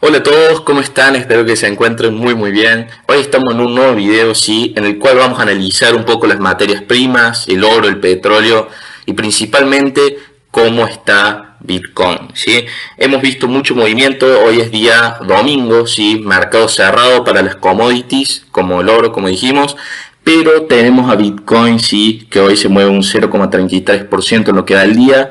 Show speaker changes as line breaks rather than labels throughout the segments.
Hola a todos, ¿cómo están? Espero que se encuentren muy bien. Hoy estamos en un nuevo video, sí, en el cual vamos a analizar un poco las materias primas, el oro, el petróleo y principalmente cómo está Bitcoin, ¿sí? Hemos visto mucho movimiento, hoy es día domingo, ¿sí? Mercado cerrado para las commodities, como el oro, como dijimos, pero tenemos a Bitcoin, sí, que hoy se mueve un 0,33% en lo que da el día.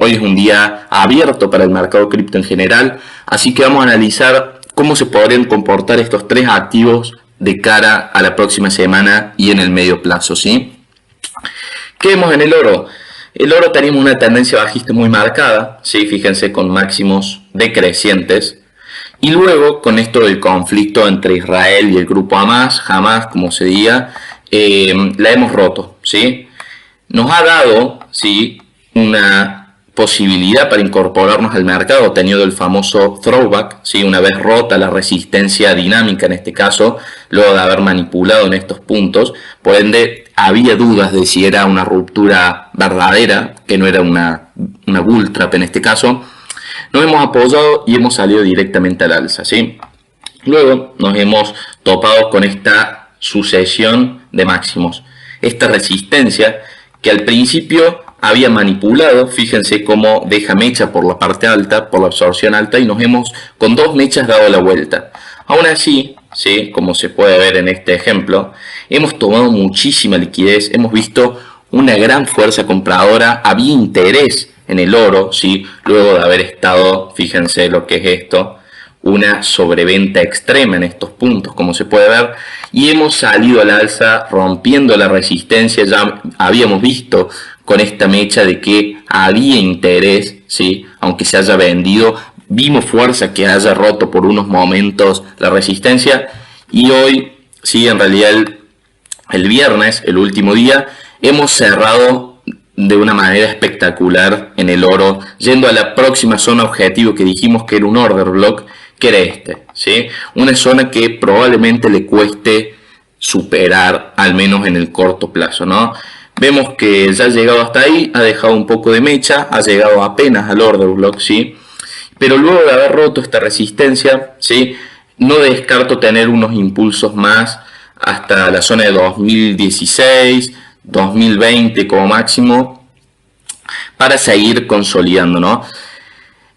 Hoy es un día abierto para el mercado cripto en general, así que vamos a analizar cómo se podrían comportar estos tres activos de cara a la próxima semana y en el medio plazo, ¿sí? ¿Qué vemos en el oro? El oro tenemos una tendencia bajista muy marcada, ¿sí? Fíjense, con máximos decrecientes. Y luego, con esto del conflicto entre Israel y el grupo Hamas, como se diga, la hemos roto, ¿sí? Nos ha dado, ¿sí?, una posibilidad para incorporarnos al mercado, teniendo el famoso throwback, ¿sí?, una vez rota la resistencia dinámica en este caso, luego de haber manipulado en estos puntos. Por ende, había dudas de si era una ruptura verdadera, que no era una bull trap en este caso. Nos hemos apoyado y hemos salido directamente al alza, ¿sí? Luego nos hemos topado con esta sucesión de máximos, esta resistencia que al principio había manipulado. Fíjense cómo deja mecha por la parte alta, por la absorción alta, y nos hemos con dos mechas dado la vuelta. Aún así, ¿sí?, como se puede ver en este ejemplo, hemos tomado muchísima liquidez, hemos visto una gran fuerza compradora, había interés en el oro, ¿sí?, luego de haber estado, fíjense lo que es esto, una sobreventa extrema en estos puntos, como se puede ver, y hemos salido al alza rompiendo la resistencia. Ya habíamos visto con esta mecha de que había interés, ¿sí?, aunque se haya vendido, vimos fuerza que haya roto por unos momentos la resistencia, y hoy, sí, en realidad el viernes, el último día, hemos cerrado de una manera espectacular en el oro, yendo a la próxima zona objetivo que dijimos que era un order block, que era este, ¿sí? Una zona que probablemente le cueste superar, al menos en el corto plazo, ¿no? Vemos que ya ha llegado hasta ahí, ha dejado un poco de mecha, ha llegado apenas al order block, ¿sí? Pero luego de haber roto esta resistencia, ¿sí?, no descarto tener unos impulsos más hasta la zona de 2016, 2020 como máximo, para seguir consolidando, ¿no?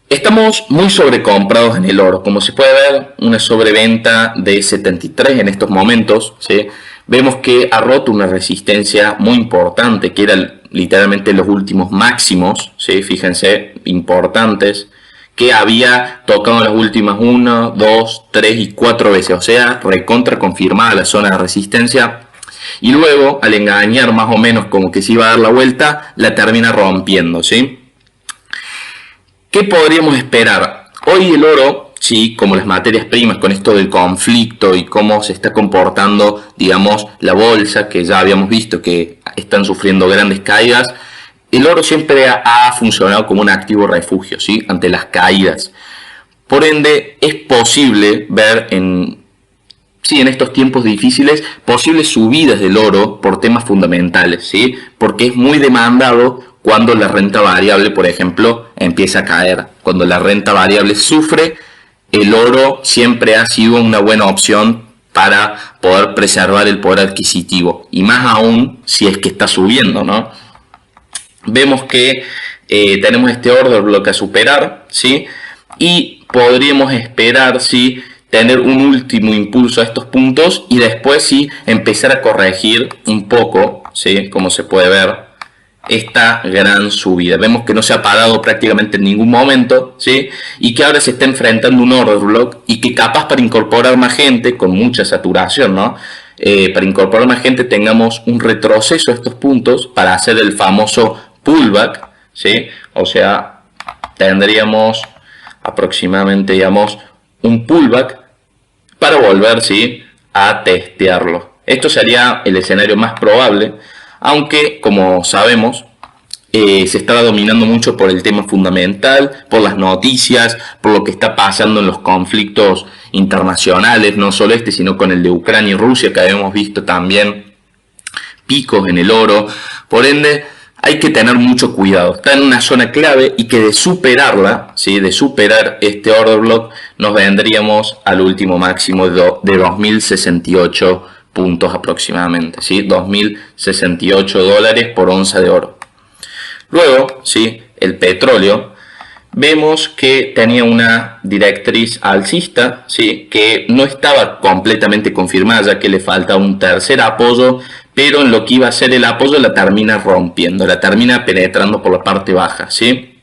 Estamos muy sobrecomprados en el oro, como se puede ver, una sobreventa de 73 en estos momentos, ¿sí? Vemos que ha roto una resistencia muy importante, que era literalmente los últimos máximos, ¿sí?, fíjense, importantes, que había tocado en las últimas 1, 2, 3 y 4 veces, o sea, recontra confirmada la zona de resistencia. Y luego, al engañar más o menos como que se iba a dar la vuelta, la termina rompiendo, ¿sí? ¿Qué podríamos esperar? Hoy el oro, sí, como las materias primas, con esto del conflicto y cómo se está comportando, digamos, la bolsa, que ya habíamos visto que están sufriendo grandes caídas, el oro siempre ha funcionado como un activo refugio, ¿sí?, ante las caídas. Por ende, es posible ver en estos tiempos difíciles, posibles subidas del oro por temas fundamentales, ¿sí?, porque es muy demandado cuando la renta variable, por ejemplo, empieza a caer. Cuando la renta variable sufre, el oro siempre ha sido una buena opción para poder preservar el poder adquisitivo, y más aún si es que está subiendo, ¿no? Vemos que tenemos este order block a superar, ¿sí?, y podríamos esperar, ¿sí?, tener un último impulso a estos puntos y después, sí, empezar a corregir un poco, ¿sí?, como se puede ver, esta gran subida. Vemos que no se ha parado prácticamente en ningún momento, ¿sí?, y que ahora se está enfrentando un order block, y que capaz para incorporar más gente, con mucha saturación, ¿no?, para incorporar más gente tengamos un retroceso a estos puntos para hacer el famoso pullback, ¿sí?, o sea, tendríamos aproximadamente, digamos, un pullback para volver, ¿sí?, a testearlo. Esto sería el escenario más probable, aunque, como sabemos, se está dominando mucho por el tema fundamental, por las noticias, por lo que está pasando en los conflictos internacionales, no solo este, sino con el de Ucrania y Rusia, que habíamos visto también picos en el oro. Por ende, hay que tener mucho cuidado. Está en una zona clave y que de superarla, ¿sí? De superar este order block, nos vendríamos al último máximo de 2068 puntos aproximadamente, ¿sí? 2068 dólares por onza de oro. Luego, ¿sí? El petróleo, vemos que tenía una directriz alcista, ¿sí? Que no estaba completamente confirmada, ya que le falta un tercer apoyo, pero en lo que iba a ser el apoyo la termina rompiendo, la termina penetrando por la parte baja, ¿sí?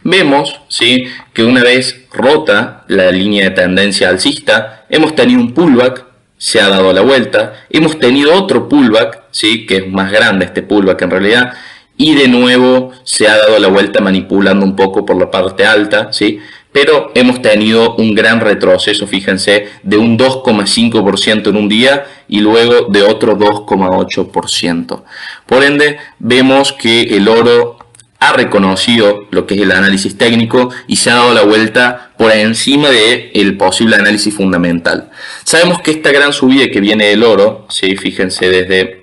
Vemos, ¿sí? Que una vez rota la línea de tendencia alcista, hemos tenido un pullback, se ha dado la vuelta, hemos tenido otro pullback, ¿sí? Que es más grande este pullback en realidad, y de nuevo se ha dado la vuelta manipulando un poco por la parte alta, ¿sí? Pero hemos tenido un gran retroceso, fíjense, de un 2,5% en un día y luego de otro 2,8%. Por ende, vemos que el oro ha reconocido lo que es el análisis técnico y se ha dado la vuelta por encima del posible análisis fundamental. Sabemos que esta gran subida que viene del oro, ¿sí? Fíjense, desde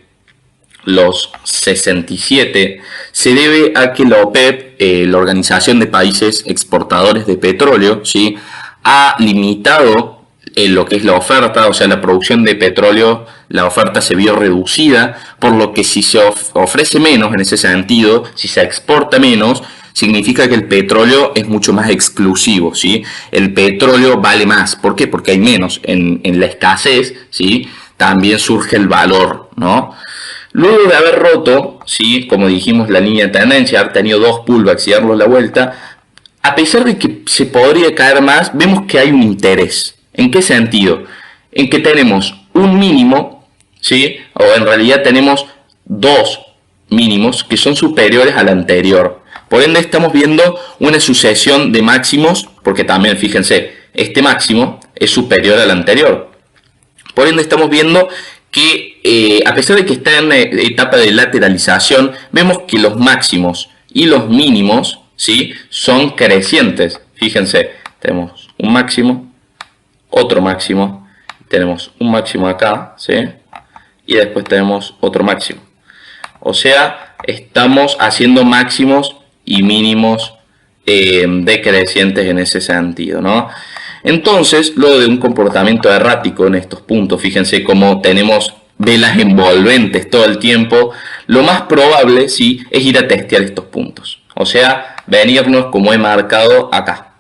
los 67, se debe a que la OPEP, la Organización de Países Exportadores de Petróleo, ¿sí? Ha limitado lo que es la oferta, o sea, la producción de petróleo, la oferta se vio reducida, por lo que si se ofrece menos en ese sentido, si se exporta menos, significa que el petróleo es mucho más exclusivo, ¿sí? El petróleo vale más. ¿Por qué? Porque hay menos. En la escasez, ¿sí? También surge el valor, ¿no? Luego de haber roto, ¿sí? Como dijimos, la línea de tendencia, haber tenido dos pullbacks y darnos la vuelta, a pesar de que se podría caer más, vemos que hay un interés. ¿En qué sentido? En que tenemos un mínimo, ¿sí? O en realidad tenemos dos mínimos que son superiores al anterior. Por ende estamos viendo una sucesión de máximos, porque también fíjense, este máximo es superior al anterior. Por ende estamos viendo que a pesar de que está en etapa de lateralización, vemos que los máximos y los mínimos, ¿sí? Son crecientes. Fíjense, tenemos un máximo, otro máximo, tenemos un máximo acá, ¿sí? Y después tenemos otro máximo. O sea, estamos haciendo máximos y mínimos decrecientes en ese sentido, ¿no? Entonces, luego de un comportamiento errático en estos puntos, fíjense cómo tenemos velas envolventes todo el tiempo, lo más probable, sí, es ir a testear estos puntos. O sea, venirnos como he marcado acá.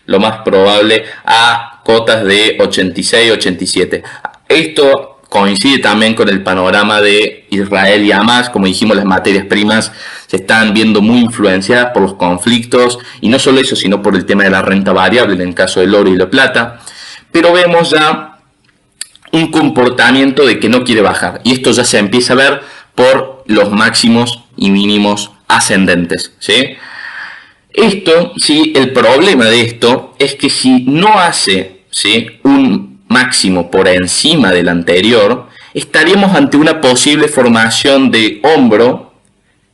Lo más probable a cotas de 86, 87. Esto coincide también con el panorama de Israel y Hamas. Como dijimos, las materias primas se están viendo muy influenciadas por los conflictos, y no solo eso, sino por el tema de la renta variable en el caso del oro y la plata. Pero vemos ya un comportamiento de que no quiere bajar, y esto ya se empieza a ver por los máximos y mínimos ascendentes, ¿sí? Esto, sí, el problema de esto es que si no hace, ¿sí?, un máximo por encima del anterior, estaríamos ante una posible formación de hombro,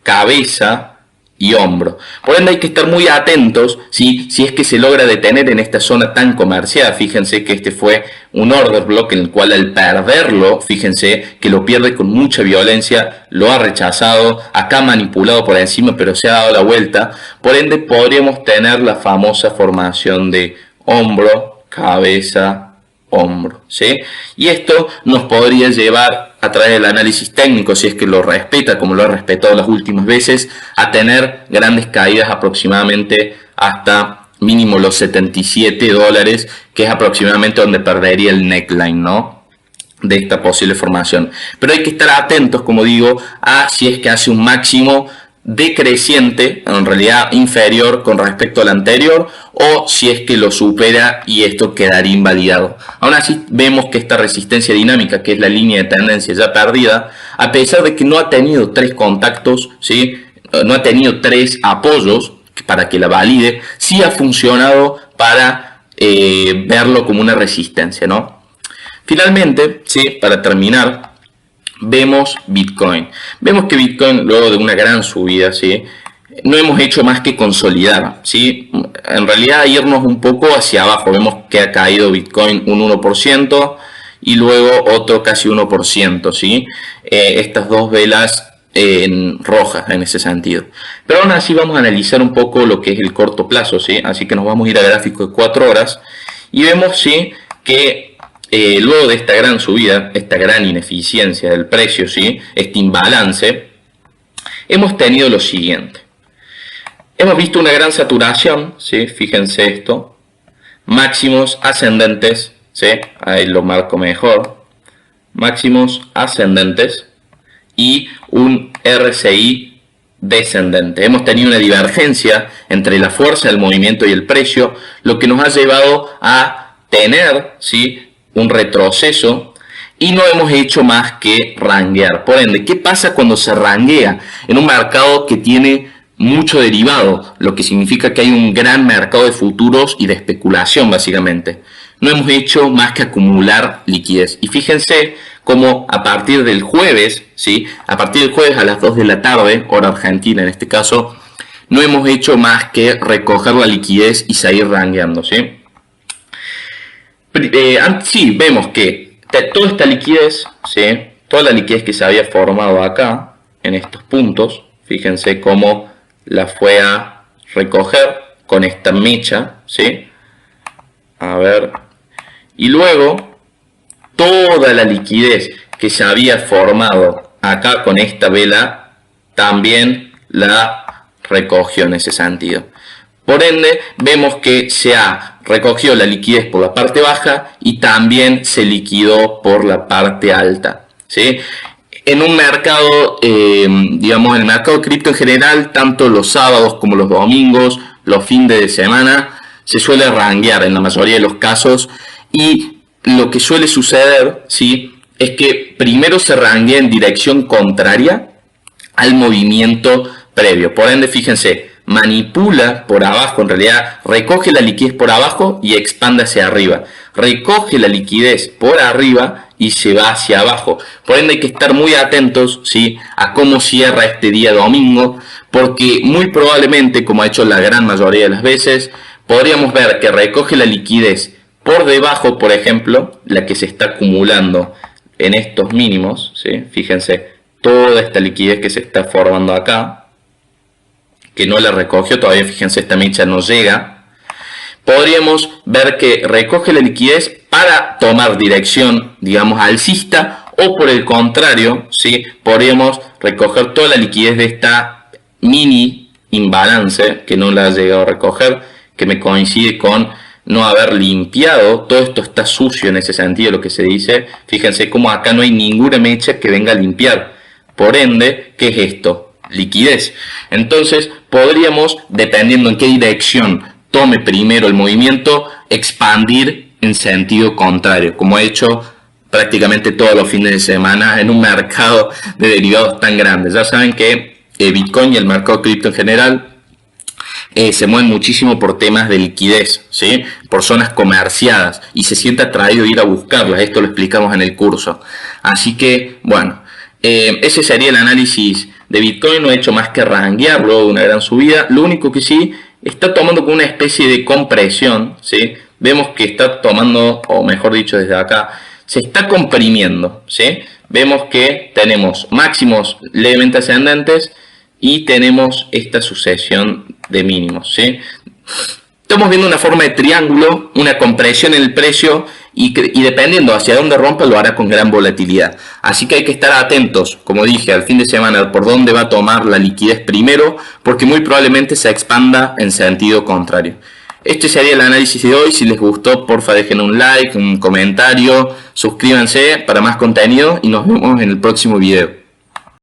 cabeza y hombro. Por ende hay que estar muy atentos, ¿sí?, si es que se logra detener en esta zona tan comercial. Fíjense que este fue un order block en el cual, al perderlo, fíjense que lo pierde con mucha violencia, lo ha rechazado, acá manipulado por encima, pero se ha dado la vuelta. Por ende podríamos tener la famosa formación de hombro, cabeza, hombro, ¿sí? Y esto nos podría llevar, a través del análisis técnico, si es que lo respeta como lo ha respetado las últimas veces, a tener grandes caídas aproximadamente hasta mínimo los 77 dólares, que es aproximadamente donde perdería el neckline, ¿no?, de esta posible formación. Pero hay que estar atentos, como digo, a si es que hace un máximo decreciente, en realidad inferior con respecto al anterior, o si es que lo supera y esto quedaría invalidado. Aún así vemos que esta resistencia dinámica, que es la línea de tendencia ya perdida, a pesar de que no ha tenido tres contactos, ¿sí?, no ha tenido tres apoyos para que la valide, sí ha funcionado para verlo como una resistencia, ¿no? Finalmente, ¿sí?, para terminar, vemos Bitcoin. Vemos que Bitcoin, luego de una gran subida, ¿sí?, no hemos hecho más que consolidar, ¿sí? En realidad irnos un poco hacia abajo. Vemos que ha caído Bitcoin un 1% y luego otro casi 1%, ¿sí? Estas dos velas en roja en ese sentido. Pero aún así vamos a analizar un poco lo que es el corto plazo, ¿sí? Así que nos vamos a ir a gráfico de 4 horas y vemos, ¿sí?, que luego de esta gran subida, esta gran ineficiencia del precio, ¿sí?, este imbalance, hemos tenido lo siguiente. Hemos visto una gran saturación, ¿sí? Fíjense esto, máximos ascendentes, ¿sí? Ahí lo marco mejor, máximos ascendentes y un RSI descendente. Hemos tenido una divergencia entre la fuerza del movimiento y el precio, lo que nos ha llevado a tener, ¿sí?, un retroceso y no hemos hecho más que ranguear. Por ende, ¿qué pasa cuando se ranguea en un mercado que tiene mucho derivado? Lo que significa que hay un gran mercado de futuros y de especulación, básicamente. No hemos hecho más que acumular liquidez. Y fíjense cómo a partir del jueves, ¿sí?, a partir del jueves a las 2 de la tarde, hora argentina en este caso, no hemos hecho más que recoger la liquidez y seguir rangueando, ¿sí? Sí, vemos que toda esta liquidez, ¿sí?, toda la liquidez que se había formado acá, en estos puntos, fíjense cómo la fue a recoger con esta mecha, ¿sí? A ver, y luego toda la liquidez que se había formado acá con esta vela también la recogió en ese sentido. Por ende, vemos que se ha recogido la liquidez por la parte baja y también se liquidó por la parte alta, ¿sí? En un mercado, digamos, el mercado cripto en general, tanto los sábados como los domingos, los fines de semana, se suele ranguear en la mayoría de los casos, y lo que suele suceder, ¿sí?, es que primero se ranguea en dirección contraria al movimiento previo. Por ende, fíjense, manipula por abajo, en realidad recoge la liquidez por abajo y expande hacia arriba. Recoge la liquidez por arriba y se va hacia abajo. Por ende hay que estar muy atentos, ¿sí?, a cómo cierra este día domingo, porque muy probablemente, como ha hecho la gran mayoría de las veces, podríamos ver que recoge la liquidez por debajo, por ejemplo, la que se está acumulando en estos mínimos, ¿sí? Fíjense, toda esta liquidez que se está formando acá, que no la recogió todavía, fíjense, esta mecha no llega. Podríamos ver que recoge la liquidez para tomar dirección, digamos, alcista, o por el contrario, ¿sí?, podríamos recoger toda la liquidez de esta mini imbalance, que no la ha llegado a recoger, que me coincide con no haber limpiado. Todo esto está sucio en ese sentido, lo que se dice. Fíjense cómo acá no hay ninguna mecha que venga a limpiar. Por ende, ¿qué es esto? Liquidez. Entonces podríamos, dependiendo en qué dirección tome primero el movimiento, expandir en sentido contrario, como he hecho prácticamente todos los fines de semana en un mercado de derivados tan grande. Ya saben que Bitcoin y el mercado cripto en general se mueven muchísimo por temas de liquidez, ¿sí?, por zonas comerciadas, y se siente atraído ir a buscarlas. Esto lo explicamos en el curso. Así que, bueno, ese sería el análisis de Bitcoin. No he hecho más que ranguear luego de una gran subida. Lo único que sí, está tomando como una especie de compresión, ¿sí? Vemos que está tomando, o mejor dicho desde acá, se está comprimiendo, ¿sí? Vemos que tenemos máximos levemente ascendentes y tenemos esta sucesión de mínimos, ¿sí? Estamos viendo una forma de triángulo, una compresión en el precio, y dependiendo hacia dónde rompa lo hará con gran volatilidad. Así que hay que estar atentos, como dije, al fin de semana por dónde va a tomar la liquidez primero, porque muy probablemente se expanda en sentido contrario. Este sería el análisis de hoy. Si les gustó, porfa dejen un like, un comentario, suscríbanse para más contenido y nos vemos en el próximo video.